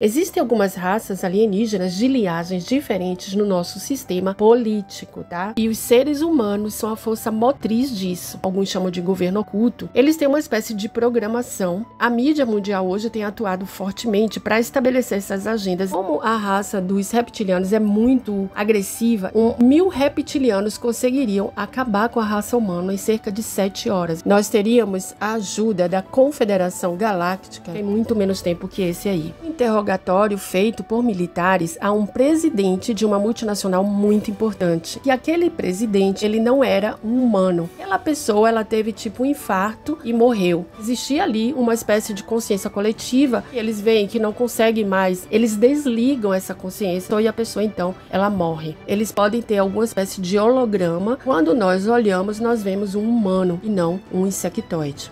Existem algumas raças alienígenas de linhagens diferentes no nosso sistema político, tá? E os seres humanos são a força motriz disso. Alguns chamam de governo oculto. Eles têm uma espécie de programação. A mídia mundial hoje tem atuado fortemente para estabelecer essas agendas. Como a raça dos reptilianos é muito agressiva, 1000 reptilianos conseguiriam acabar com a raça humana em cerca de 7 horas. Nós teríamos a ajuda da Confederação Galáctica em muito menos tempo que esse aí. Interrogatório feito por militares a um presidente de uma multinacional muito importante. E aquele presidente, ele não era um humano. Aquela pessoa, ela teve tipo um infarto e morreu. Existia ali uma espécie de consciência coletiva e eles veem que não conseguem mais. Eles desligam essa consciência e a pessoa então, ela morre. Eles podem ter alguma espécie de holograma. Quando nós olhamos, nós vemos um humano e não um insectoide.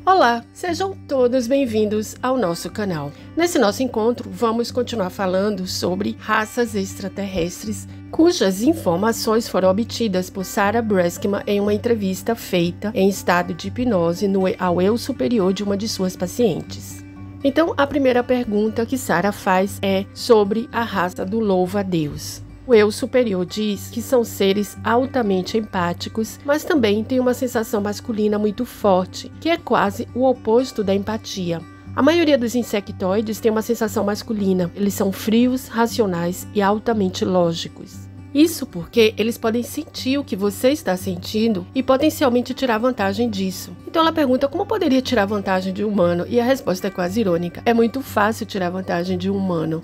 Olá, sejam todos bem-vindos ao nosso canal. Nesse nosso encontro, vamos continuar falando sobre raças extraterrestres, cujas informações foram obtidas por Sarah Breskman em uma entrevista feita em estado de hipnose ao eu superior de uma de suas pacientes. Então, a primeira pergunta que Sarah faz é sobre a raça do louva-a-Deus. O eu superior diz que são seres altamente empáticos, mas também tem uma sensação masculina muito forte, que é quase o oposto da empatia. A maioria dos insectoides tem uma sensação masculina. Eles são frios, racionais e altamente lógicos. Isso porque eles podem sentir o que você está sentindo e potencialmente tirar vantagem disso. Então ela pergunta como poderia tirar vantagem de um humano, e a resposta é quase irônica. É muito fácil tirar vantagem de um humano.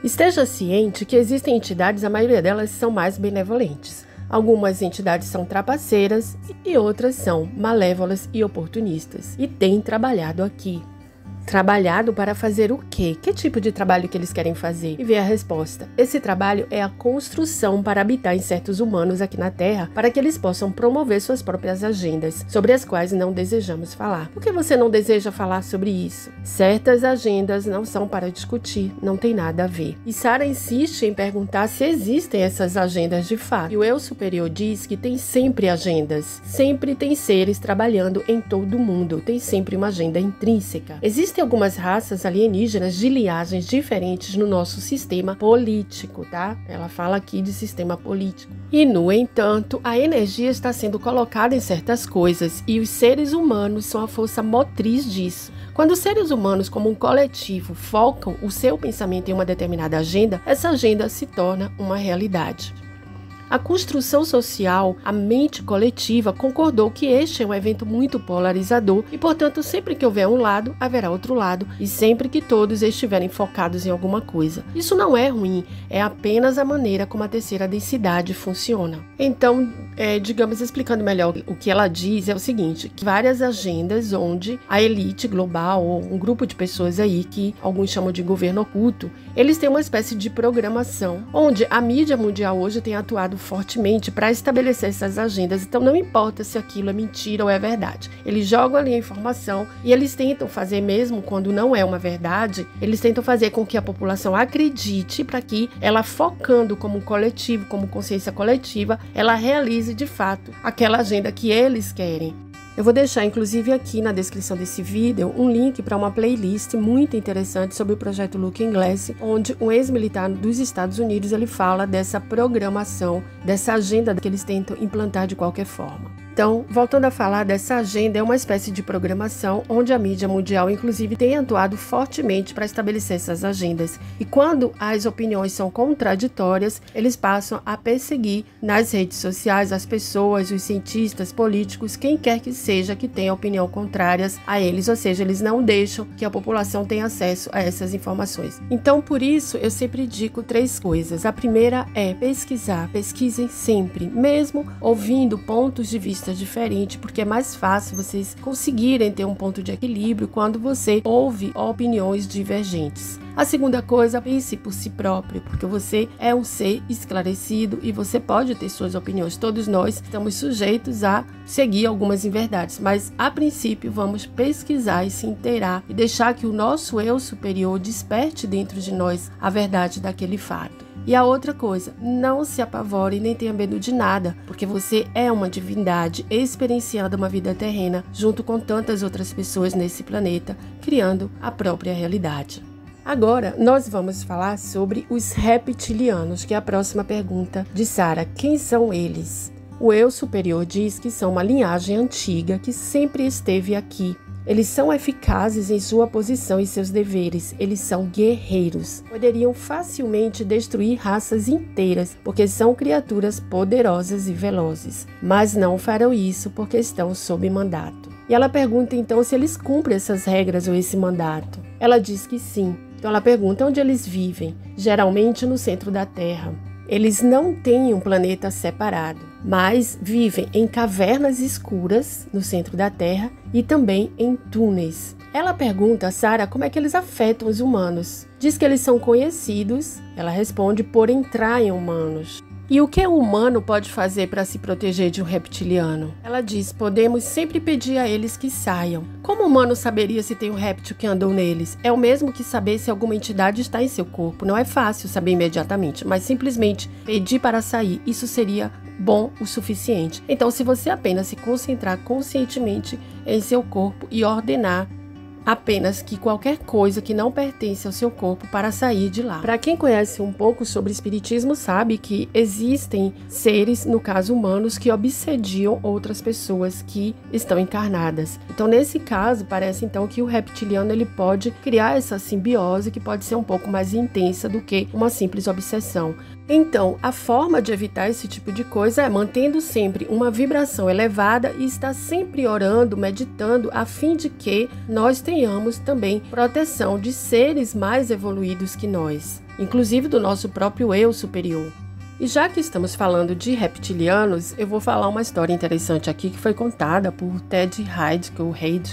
Esteja ciente que existem entidades, a maioria delas são mais benevolentes. Algumas entidades são trapaceiras e outras são malévolas e oportunistas. E têm trabalhado aqui. Trabalhado para fazer o quê? Que tipo de trabalho que eles querem fazer? E vê a resposta. Esse trabalho é a construção para habitar em certos humanos aqui na Terra, para que eles possam promover suas próprias agendas, sobre as quais não desejamos falar. Por que você não deseja falar sobre isso? Certas agendas não são para discutir, não tem nada a ver. E Sarah insiste em perguntar se existem essas agendas de fato. E o eu superior diz que tem sempre agendas. Sempre tem seres trabalhando em todo o mundo. Tem sempre uma agenda intrínseca. Existem algumas raças alienígenas de linhagens diferentes no nosso sistema político, tá? Ela fala aqui de sistema político. E, no entanto, a energia está sendo colocada em certas coisas e os seres humanos são a força motriz disso. Quando os seres humanos, como um coletivo, focam o seu pensamento em uma determinada agenda, essa agenda se torna uma realidade. A construção social, a mente coletiva, concordou que este é um evento muito polarizador e, portanto, sempre que houver um lado, haverá outro lado, e sempre que todos estiverem focados em alguma coisa. Isso não é ruim, é apenas a maneira como a terceira densidade funciona. Então, digamos, explicando melhor o que ela diz, é o seguinte, que várias agendas onde a elite global, ou um grupo de pessoas aí, que alguns chamam de governo oculto, eles têm uma espécie de programação, onde a mídia mundial hoje tem atuado fortemente para estabelecer essas agendas. Então não importa se aquilo é mentira ou é verdade. Eles jogam ali a informação e eles tentam fazer, mesmo quando não é uma verdade, eles tentam fazer com que a população acredite, para que ela, focando como coletivo, como consciência coletiva, ela realize de fato aquela agenda que eles querem. Eu vou deixar, inclusive, aqui na descrição desse vídeo, um link para uma playlist muito interessante sobre o projeto Looking Glass, onde um ex-militar dos Estados Unidos ele fala dessa programação, dessa agenda que eles tentam implantar de qualquer forma. Então, voltando a falar dessa agenda, é uma espécie de programação onde a mídia mundial, inclusive, tem atuado fortemente para estabelecer essas agendas. E quando as opiniões são contraditórias, eles passam a perseguir nas redes sociais as pessoas, os cientistas, políticos, quem quer que seja que tenha opinião contrárias a eles, ou seja, eles não deixam que a população tenha acesso a essas informações. Então, por isso, eu sempre digo 3 coisas. A primeira é pesquisar, pesquisem sempre, mesmo ouvindo pontos de vista diferente, porque é mais fácil vocês conseguirem ter um ponto de equilíbrio quando você ouve opiniões divergentes. A segunda coisa, pense por si próprio, porque você é um ser esclarecido e você pode ter suas opiniões. Todos nós estamos sujeitos a seguir algumas inverdades, mas a princípio vamos pesquisar e se inteirar e deixar que o nosso eu superior desperte dentro de nós a verdade daquele fato. E a outra coisa, não se apavore nem tenha medo de nada, porque você é uma divindade experienciando uma vida terrena junto com tantas outras pessoas nesse planeta, criando a própria realidade. Agora, nós vamos falar sobre os reptilianos, que é a próxima pergunta de Sara. Quem são eles? O eu superior diz que são uma linhagem antiga que sempre esteve aqui. Eles são eficazes em sua posição e seus deveres. Eles são guerreiros. Poderiam facilmente destruir raças inteiras, porque são criaturas poderosas e velozes. Mas não farão isso porque estão sob mandato. E ela pergunta então se eles cumprem essas regras ou esse mandato. Ela diz que sim. Então ela pergunta onde eles vivem, geralmente no centro da Terra. Eles não têm um planeta separado, mas vivem em cavernas escuras no centro da Terra e também em túneis. Ela pergunta a Sara como é que eles afetam os humanos. Diz que eles são conhecidos, ela responde, por entrar em humanos. E o que o humano pode fazer para se proteger de um reptiliano? Ela diz, podemos sempre pedir a eles que saiam. Como o humano saberia se tem um réptil que andou neles? É o mesmo que saber se alguma entidade está em seu corpo. Não é fácil saber imediatamente, mas simplesmente pedir para sair, isso seria bom o suficiente. Então, se você apenas se concentrar conscientemente em seu corpo e ordenar apenas que qualquer coisa que não pertence ao seu corpo para sair de lá. Para quem conhece um pouco sobre espiritismo sabe que existem seres, no caso humanos, que obsediam outras pessoas que estão encarnadas. Então nesse caso parece então que o reptiliano ele pode criar essa simbiose que pode ser um pouco mais intensa do que uma simples obsessão. Então, a forma de evitar esse tipo de coisa é mantendo sempre uma vibração elevada e estar sempre orando, meditando, a fim de que nós tenhamos também proteção de seres mais evoluídos que nós, inclusive do nosso próprio eu superior. E já que estamos falando de reptilianos, eu vou falar uma história interessante aqui que foi contada por Ted Haid,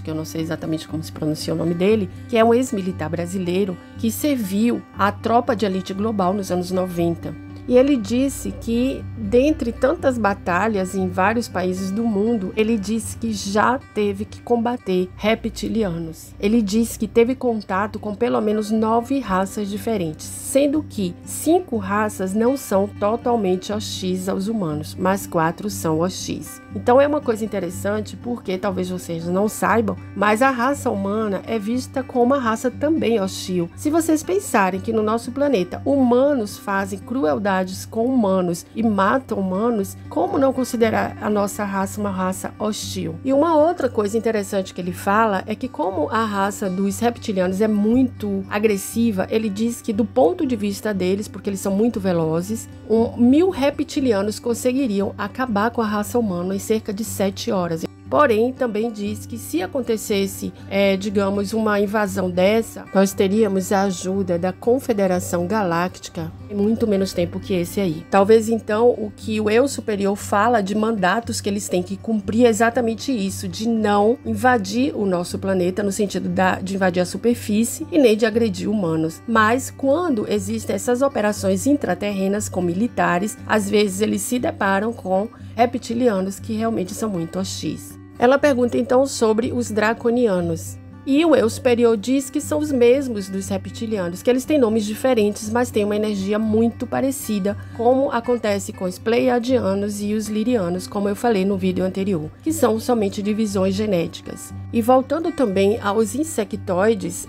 que eu não sei exatamente como se pronuncia o nome dele, que é um ex-militar brasileiro que serviu à tropa de elite global nos anos 90. E ele disse que, dentre tantas batalhas em vários países do mundo, ele disse que já teve que combater reptilianos. Ele disse que teve contato com pelo menos 9 raças diferentes, sendo que 5 raças não são totalmente hostis aos humanos, mas 4 são hostis. Então é uma coisa interessante porque talvez vocês não saibam, mas a raça humana é vista como uma raça também hostil. Se vocês pensarem que no nosso planeta humanos fazem crueldades com humanos e matam humanos, como não considerar a nossa raça uma raça hostil? E uma outra coisa interessante que ele fala é que como a raça dos reptilianos é muito agressiva, ele diz que do ponto de vista deles, porque eles são muito velozes, 1000 reptilianos conseguiriam acabar com a raça humana em cerca de 7 horas. Porém, também diz que se acontecesse, digamos, uma invasão dessa, nós teríamos a ajuda da Confederação Galáctica em muito menos tempo que esse aí. Talvez, então, o que o eu superior fala de mandatos que eles têm que cumprir é exatamente isso, de não invadir o nosso planeta, no sentido de invadir a superfície e nem de agredir humanos. Mas, quando existem essas operações intraterrenas com militares, às vezes eles se deparam com reptilianos que realmente são muito hostis. Ela pergunta então sobre os draconianos. E o eu superior diz que são os mesmos dos reptilianos, que eles têm nomes diferentes, mas têm uma energia muito parecida, como acontece com os pleiadianos e os lirianos, como eu falei no vídeo anterior, que são somente divisões genéticas. E voltando também aos insectoides,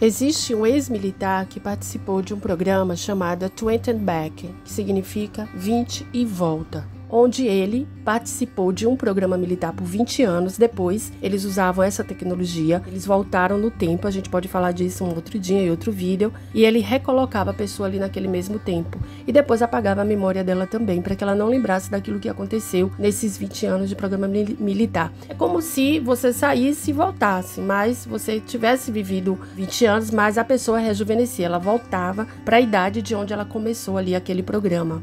existe um ex-militar que participou de um programa chamado 20 and Back, que significa 20 e volta, onde ele participou de um programa militar por 20 anos. Depois, eles usavam essa tecnologia, eles voltaram no tempo, a gente pode falar disso um outro dia em outro vídeo, e ele recolocava a pessoa ali naquele mesmo tempo, e depois apagava a memória dela também, para que ela não lembrasse daquilo que aconteceu nesses 20 anos de programa militar. É como se você saísse e voltasse, mas você tivesse vivido 20 anos, mas a pessoa rejuvenescia, ela voltava para a idade de onde ela começou ali aquele programa.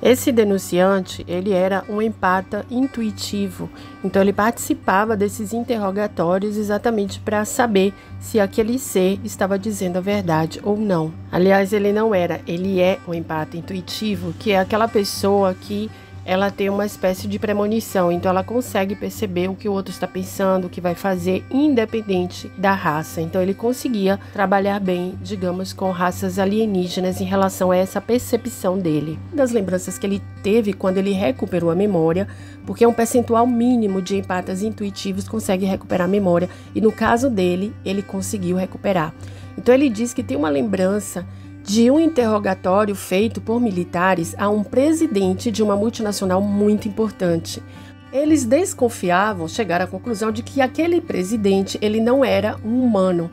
Esse denunciante, ele era um empata intuitivo, então ele participava desses interrogatórios exatamente para saber se aquele ser estava dizendo a verdade ou não. Aliás, ele não era, ele é um empata intuitivo, que é aquela pessoa que ela tem uma espécie de premonição, então ela consegue perceber o que o outro está pensando, o que vai fazer, independente da raça. Então ele conseguia trabalhar bem, digamos, com raças alienígenas em relação a essa percepção dele. Das lembranças que ele teve quando ele recuperou a memória, porque um percentual mínimo de empatas intuitivos consegue recuperar a memória, e no caso dele, ele conseguiu recuperar. Então ele diz que tem uma lembrança de um interrogatório feito por militares a um presidente de uma multinacional muito importante. Eles desconfiavam, chegaram à conclusão de que aquele presidente ele não era um humano.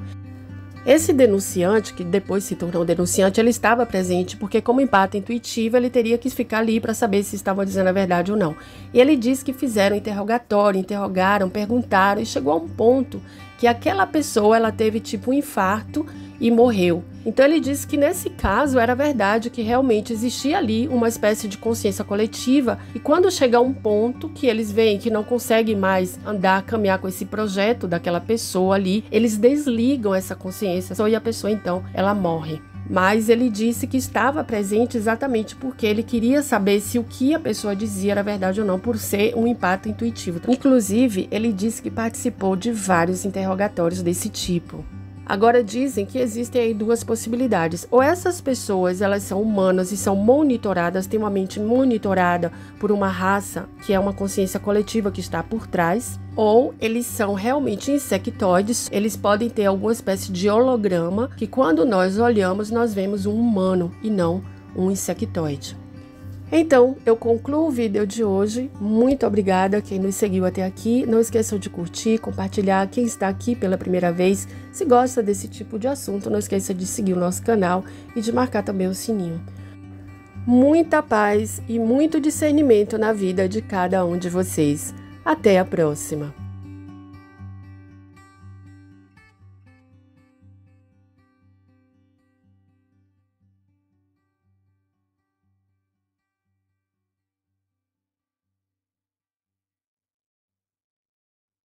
Esse denunciante, que depois se tornou denunciante, ele estava presente porque, como empate intuitivo, ele teria que ficar ali para saber se estavam dizendo a verdade ou não. E ele diz que fizeram interrogatório, interrogaram, perguntaram, e chegou a um ponto que aquela pessoa ela teve tipo um infarto e morreu. Então ele disse que nesse caso era verdade, que realmente existia ali uma espécie de consciência coletiva, e quando chega a um ponto que eles veem que não conseguem mais andar, caminhar com esse projeto daquela pessoa ali, eles desligam essa consciência e a pessoa então ela morre. Mas ele disse que estava presente exatamente porque ele queria saber se o que a pessoa dizia era verdade ou não, por ser um impacto intuitivo. Inclusive, ele disse que participou de vários interrogatórios desse tipo. Agora dizem que existem aí duas possibilidades. Ou essas pessoas, elas são humanas e são monitoradas, têm uma mente monitorada por uma raça que é uma consciência coletiva que está por trás, ou eles são realmente insectoides. Eles podem ter alguma espécie de holograma que quando nós olhamos, nós vemos um humano e não um insectoide. Então, eu concluo o vídeo de hoje. Muito obrigada a quem nos seguiu até aqui. Não esqueçam de curtir, compartilhar. Quem está aqui pela primeira vez, se gosta desse tipo de assunto, não esqueça de seguir o nosso canal e de marcar também o sininho. Muita paz e muito discernimento na vida de cada um de vocês. Até a próxima!